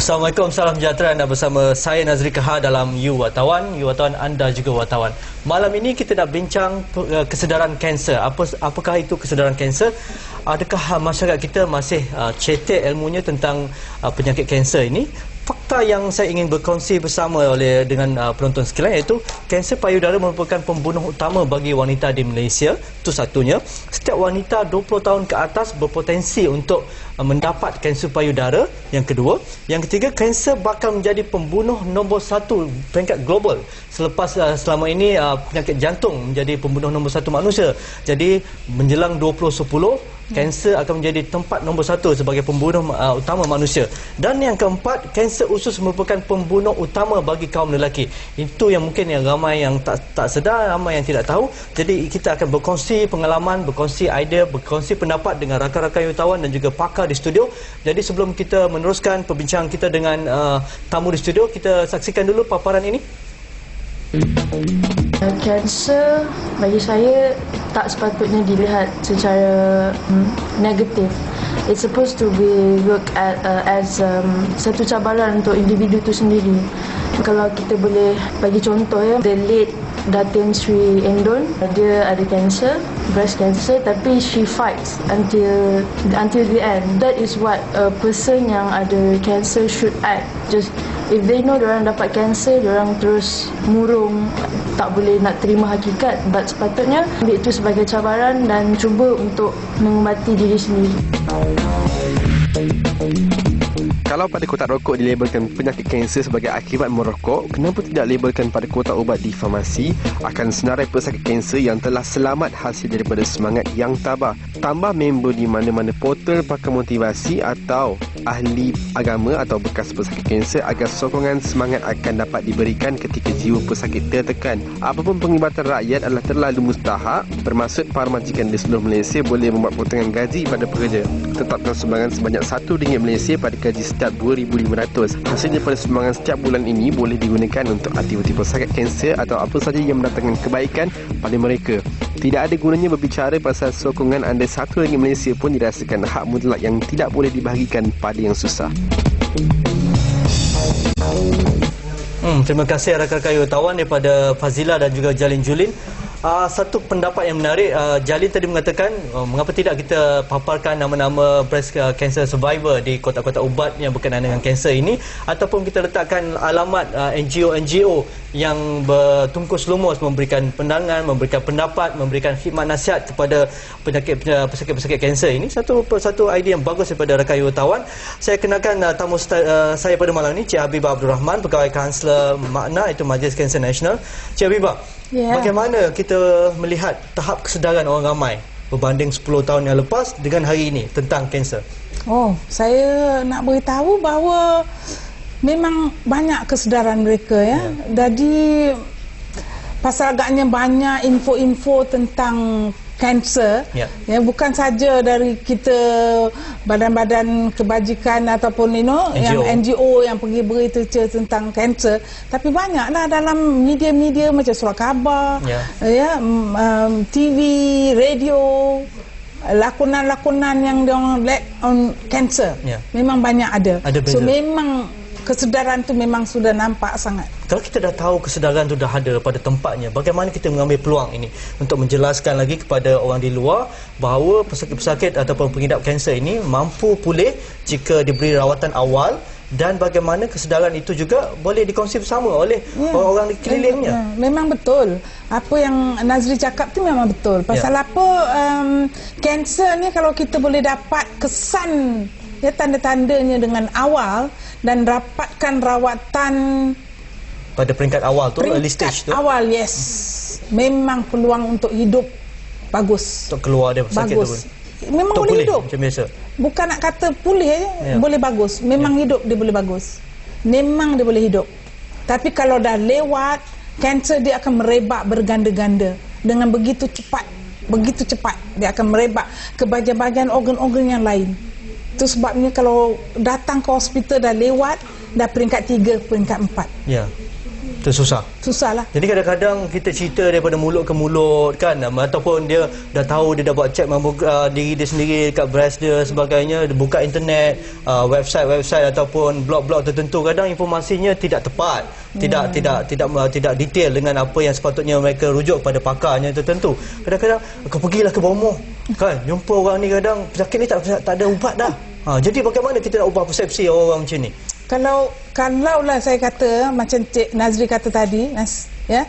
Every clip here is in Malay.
Assalamualaikum, salam sejahtera. Anda bersama saya Nazri Kahar dalam You Wartawan. You Wartawan, anda juga wartawan. Malam ini kita nak bincang kesedaran kanser. Apakah itu kesedaran kanser? Adakah masyarakat kita masih cetek ilmunya tentang penyakit kanser ini? Fakta yang saya ingin berkongsi bersama dengan penonton sekalian iaitu kanser payudara merupakan pembunuh utama bagi wanita di Malaysia. Itu satunya. Setiap wanita 20 tahun ke atas berpotensi untuk mendapat kanser payudara. Yang kedua. Yang ketiga, kanser bakal menjadi pembunuh nombor 1 peringkat global selepas selama ini penyakit jantung menjadi pembunuh nombor 1 manusia. Jadi menjelang 2010, kanser akan menjadi tempat nombor 1 sebagai pembunuh utama manusia. Dan yang keempat, kanser usus merupakan pembunuh utama bagi kaum lelaki. Itu yang mungkin yang ramai yang tak sedar, ramai yang tidak tahu. Jadi kita akan berkongsi pengalaman, berkongsi idea, berkongsi pendapat dengan rakan-rakan wartawan dan juga pakar di studio. Jadi sebelum kita meneruskan perbincangan kita dengan tamu di studio, kita saksikan dulu paparan ini. Kanser bagi saya tak sepatutnya dilihat secara negatif. It's supposed to be looked at as satu cabaran untuk individu itu sendiri. Kalau kita boleh bagi contoh ya, the late Datin Sri Endon, dia ada kanser, breast cancer, tapi she fights until the end. That is what a person yang ada kanser should act. Just if they know diorang dapat kanser, diorang terus murung, tak boleh nak terima hakikat. But sepatutnya ambil itu sebagai cabaran dan cuba untuk mengubati diri sendiri. Kalau pada kotak rokok dilabelkan penyakit kanser sebagai akibat merokok, kenapa tidak labelkan pada kotak ubat di farmasi akan senarai pesakit kanser yang telah selamat hasil daripada semangat yang tabah? Tambah member di mana-mana portal pakar motivasi atau ahli agama atau bekas pesakit kanser agar sokongan semangat akan dapat diberikan ketika jiwa pesakit tertekan. Apapun penglibatan rakyat adalah terlalu mustahak, bermaksud para majikan di seluruh Malaysia boleh membuat potongan gaji pada pekerja. Tetapkan sumbangan sebanyak RM1 Malaysia pada gaji setiap 2,500. Hasilnya pada sumbangan setiap bulan ini boleh digunakan untuk aktiviti pesakit kanser atau apa saja yang mendatangkan kebaikan pada mereka. Tidak ada gunanya berbicara pasal sokongan anda RM1 Malaysia pun dirasakan hak mutlak yang tidak boleh dibahagikan pada yang susah. Terima kasih rakan-rakan wartawan daripada Fazila dan juga Jalin Julin. Satu pendapat yang menarik, Jalin tadi mengatakan mengapa tidak kita paparkan nama-nama breast cancer survivor di kotak-kotak ubat yang berkenaan dengan kanser ini, ataupun kita letakkan alamat NGO-NGO yang bertungkus lumus memberikan pandangan, memberikan pendapat, memberikan khidmat nasihat kepada pesakit-pesakit kanser ini. Satu idea yang bagus daripada rakan wartawan. Saya kenalkan tamu saya pada malam ini, Cik Habibah Abdul Rahman, Pegawai Kansler Makna, itu Majlis Kanser Nasional. Cik Habibah, bagaimana kita melihat tahap kesedaran orang ramai berbanding 10 tahun yang lepas dengan hari ini tentang kanser? Saya nak beritahu bahawa memang banyak kesedaran mereka ya. Jadi pasal agaknya banyak info-info tentang kanser ya, bukan saja dari kita badan-badan kebajikan ataupun yang NGO yang pergi berita tentang kanser, tapi banyaklah dalam media-media macam surat khabar TV, radio, lakonan-lakonan yang diorang on kanser. Memang banyak ada. So memang kesedaran tu memang sudah nampak sangat. Kalau kita dah tahu kesedaran tu dah ada pada tempatnya, bagaimana kita mengambil peluang ini untuk menjelaskan lagi kepada orang di luar bahawa pesakit-pesakit ataupun pengidap kanser ini mampu pulih jika diberi rawatan awal, dan bagaimana kesedaran itu juga boleh dikongsi bersama oleh orang-orang di kelilingnya. Memang betul. Apa yang Nazri cakap tu memang betul. Pasal apa kanser ni kalau kita boleh dapat kesan tanda-tandanya dengan awal dan dapatkan rawatan pada peringkat awal tu, early stage tu, awal, memang peluang untuk hidup bagus, untuk keluar dari pesakit tu memang boleh hidup macam biasa. Bukan nak kata pulih boleh bagus, memang hidup dia boleh bagus, memang dia boleh hidup. Tapi kalau dah lewat, kanser dia akan merebak berganda-ganda dengan begitu cepat dia akan merebak ke bahagian-bahagian organ-organ yang lain. Itu sebabnya kalau datang ke hospital dah lewat, dah peringkat 3, peringkat 4. Ya. Itu susah. Susah lah. Jadi kadang-kadang kita cerita daripada mulut ke mulut kan, ataupun dia dah tahu dia dah buat cek diri dia sendiri dekat breast dia sebagainya, dia buka internet, website ataupun blog-blog tertentu, kadang informasinya tidak tepat, tidak detail dengan apa yang sepatutnya mereka rujuk pada pakarnya tertentu. Kadang-kadang kau pergilah ke bawah kan, jumpa orang ni kadang penyakit ni tak ada ubat dah. Jadi bagaimana kita nak ubah persepsi orang macam ni? Kalau lah saya kata macam Cik Nazri kata tadi, ya,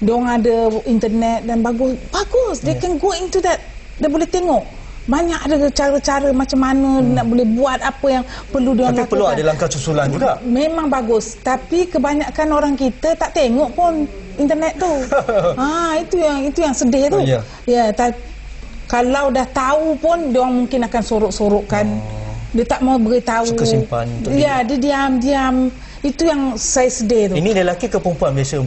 diorang ada internet dan bagus, they can go into that, dia boleh tengok banyak ada cara-cara macam mana nak boleh buat apa yang perlu diorang lakukan. Tapi perlu ada langkah susulan juga. Memang bagus, tapi kebanyakan orang kita tak tengok pun internet tu. Itu yang sedih tu. Ya, kalau dah tahu pun diorang mungkin akan sorok-sorokkan. Dia tak mau beritahu. Suka simpan. Ya, dia diam-diam. Itu yang saya sedih tu. Ini lelaki ke perempuan biasa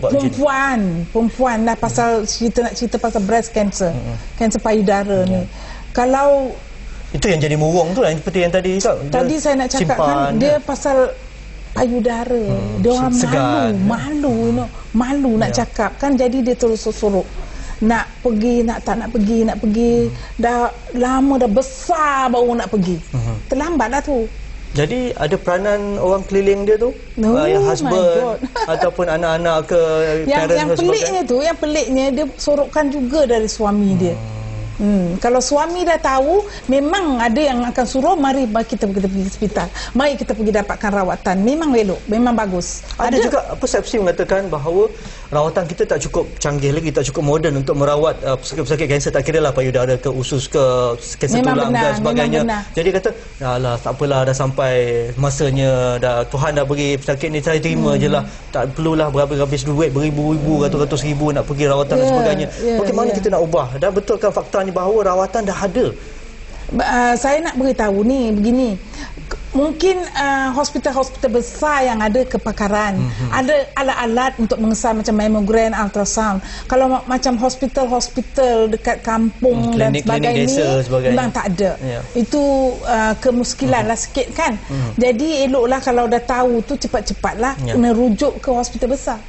Perempuan lah, pasal nak cerita pasal breast cancer. Kanser payudara ni. Kalau itu yang jadi murung tu lah, seperti yang tadi cakap. Tadi saya nak cakap kan, dia pasal payudara. Dia orang malu nak cakap kan, jadi dia terus sorok. Nak pergi, tak nak pergi. Dah lama, dah besar baru nak pergi. Terlambat dah tu. Jadi ada peranan orang keliling dia tu? Yang husband ataupun anak-anak ke parents yang peliknya dia sorokkan juga dari suami dia. Kalau suami dah tahu, memang ada yang akan suruh, mari kita pergi hospital, mari kita pergi dapatkan rawatan. Memang elok, memang bagus. Ada juga persepsi mengatakan bahawa rawatan kita tak cukup canggih lagi, tak cukup moden untuk merawat pesakit kanser, tak kira lah payudara ke usus ke kanser tulang dan sebagainya. Jadi kata, alah tak apalah, dah sampai masanya, dah Tuhan dah beri pesakit ni, saya terima je lah, tak perlulah berhabis duit beribu-ribu, ratus-ratus ribu nak pergi rawatan dan sebagainya. Bagaimana kita nak ubah? Dan betulkan faktanya bahawa rawatan dah ada? Saya nak beritahu ni begini, mungkin hospital-hospital besar yang ada kepakaran, ada alat-alat untuk mengesah macam mammogram, ultrasound. Kalau macam hospital-hospital dekat kampung dan sebagainya, memang tak ada. Itu kemuskilan lah sikit kan. Jadi eloklah kalau dah tahu tu, cepat-cepatlah kena rujuk ke hospital besar,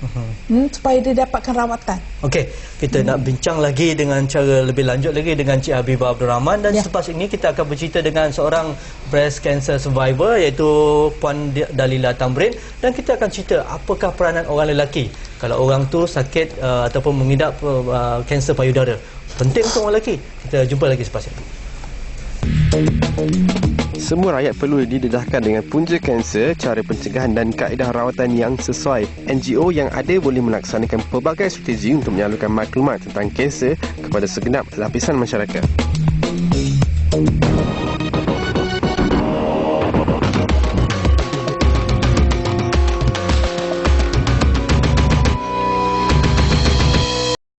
supaya dia dapatkan rawatan. Okey, kita nak bincang lagi dengan cara lebih lanjut lagi dengan Cik Habibah Abdul Rahman, dan selepas ini kita akan bercerita dengan seorang breast cancer survivor iaitu Puan Dalila Tamrin, dan kita akan cerita apakah peranan orang lelaki kalau orang tu sakit ataupun mengidap kanser payudara. Penting untuk orang lelaki. Kita jumpa lagi selepas ini. Semua rakyat perlu didedahkan dengan punca kanser, cara pencegahan dan kaedah rawatan yang sesuai. NGO yang ada boleh melaksanakan pelbagai strategi untuk menyalurkan maklumat tentang kanser kepada segenap lapisan masyarakat.